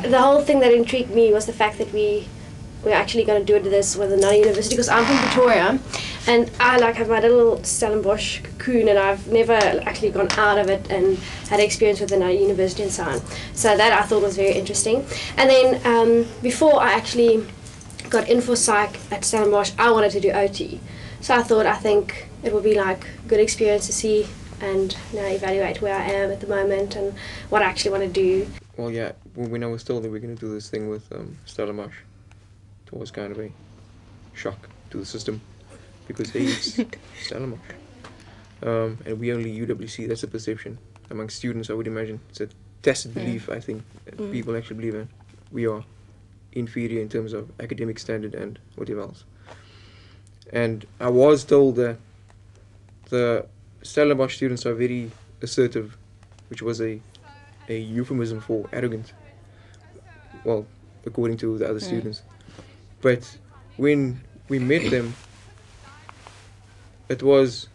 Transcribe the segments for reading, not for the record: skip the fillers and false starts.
the whole thing that intrigued me was the fact that we're actually going to do this with another university, because I'm from Pretoria and I have my little Stellenbosch cocoon, and I've never actually gone out of it and had experience with another university and so on. So that I thought was very interesting. And then before I actually got info psych at Stellenbosch, I wanted to do OT. So I think it would be a good experience to see and evaluate where I am at the moment and what I actually want to do. Well, yeah, when I was told that we're going to do this thing with Stellenbosch, it was kind of a shock to the system, because hey, it's Stellenbosch. And we only UWC, that's a perception among students, I would imagine. It's a tacit belief, I think, people actually believe in. We are inferior in terms of academic standard and whatever else. And I was told that the Stellenbosch students are very assertive, which was a euphemism for arrogant, well, according to the other students. But when we met them, it was,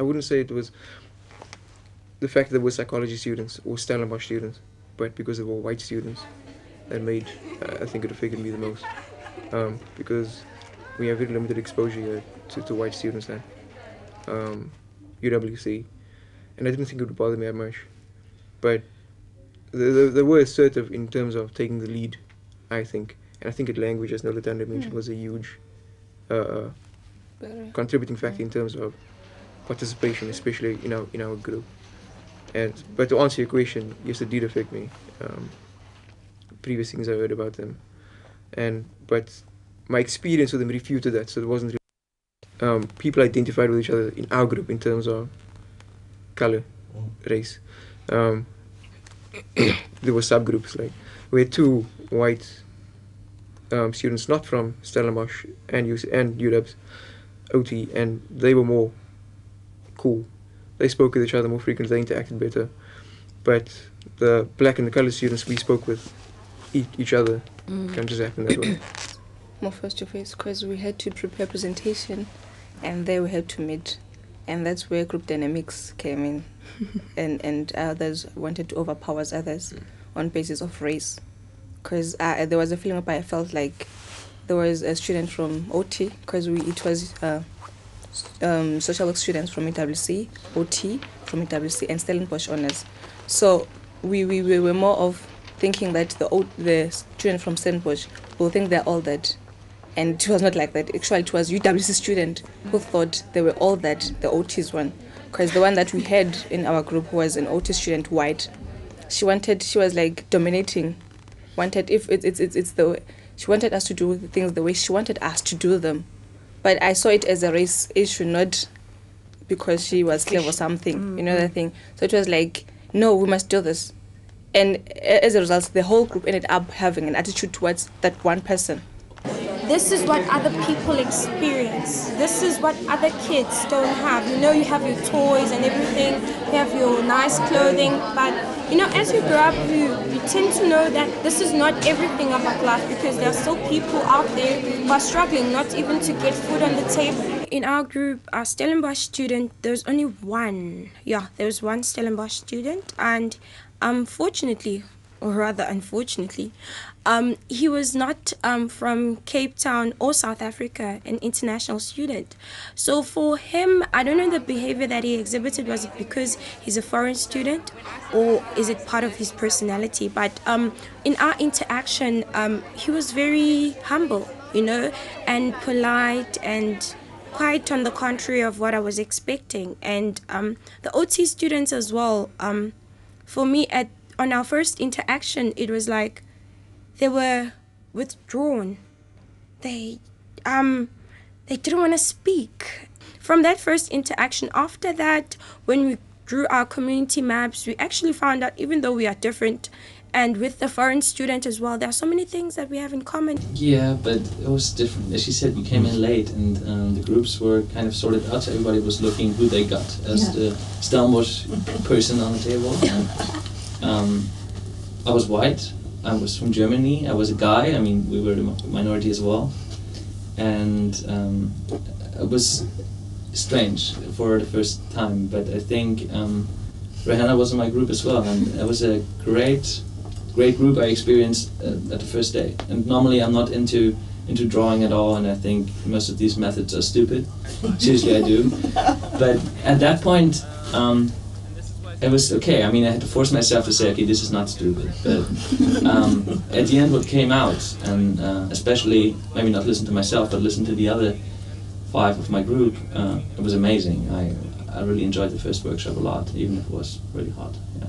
I wouldn't say it was the fact that they were psychology students or Stellenbosch students, but because they were white students, that made, I think it affected me the most, because we have very limited exposure to white students then, UWC, and I didn't think it would bother me that much, but they were assertive in terms of taking the lead, I think. And I think that language, as Nolitanda mentioned, was a huge contributing factor in terms of participation, especially in our group. But to answer your question, yes, it did affect me. Previous things I heard about them, but my experience with them refuted that, so it wasn't really, people identified with each other in our group in terms of color, race. There were subgroups, we had two white students not from Stellenbosch and UW's OT, and they were more cool. They spoke with each other more frequently, they interacted better. But the black and the colored students, we spoke with each other. Kind of just happened that way. More face-to-face, because we had to prepare presentation and then we had to meet. And that's where group dynamics came in. and others wanted to overpower others on basis of race. Because there was a feeling where I felt like there was a student from OT, because it was social work students from UWC, OT from UWC, and Stellenbosch honors. So we were more of thinking that the student from Stellenbosch will think they're all that. And it was not like that. Actually, it was UWC student who thought they were all that, the OT's one. Because the one that we had in our group was an OT student, white. She was like dominating. She wanted us to do things the way she wanted us to do them. But I saw it as a race issue, not because she was clever or something, that thing. So it was like, no, we must do this. And as a result, the whole group ended up having an attitude towards that one person. This is what other people experience. This is what other kids don't have. You have your toys and everything, you have your nice clothing, but as you grow up, you tend to know that this is not everything about life, because there are still people out there who are struggling not even to get food on the table. In our group, our Stellenbosch student, there's only one. Yeah, there was one Stellenbosch student, and fortunately, or rather unfortunately, he was not from Cape Town or South Africa, an international student. So for him, I don't know the behavior that he exhibited. Was it because he's a foreign student, or is it part of his personality? But in our interaction, he was very humble, and polite and quite on the contrary of what I was expecting. And the OT students as well, for me, on our first interaction, it was like they were withdrawn. They didn't want to speak. From that first interaction, after that, when we drew our community maps, we actually found out, even though we are different, and with the foreign student as well, there are so many things that we have in common. Yeah, but it was different. As she said, we came in late, and the groups were kind of sorted out, so everybody was looking who they got as the Stellenbosch person on the table. I was white, I was from Germany, I was a guy, we were a minority as well. And it was strange for the first time, but I think Rihanna was in my group as well, and it was a great great group I experienced at the first day. And normally I'm not into drawing at all, and I think most of these methods are stupid. Seriously, I do. But at that point, it was okay. I mean, I had to force myself to say, okay, this is not stupid. But at the end, what came out, and especially maybe not listen to myself, but listen to the other 5 of my group, it was amazing. I really enjoyed the first workshop a lot, even if it was really hot. Yeah.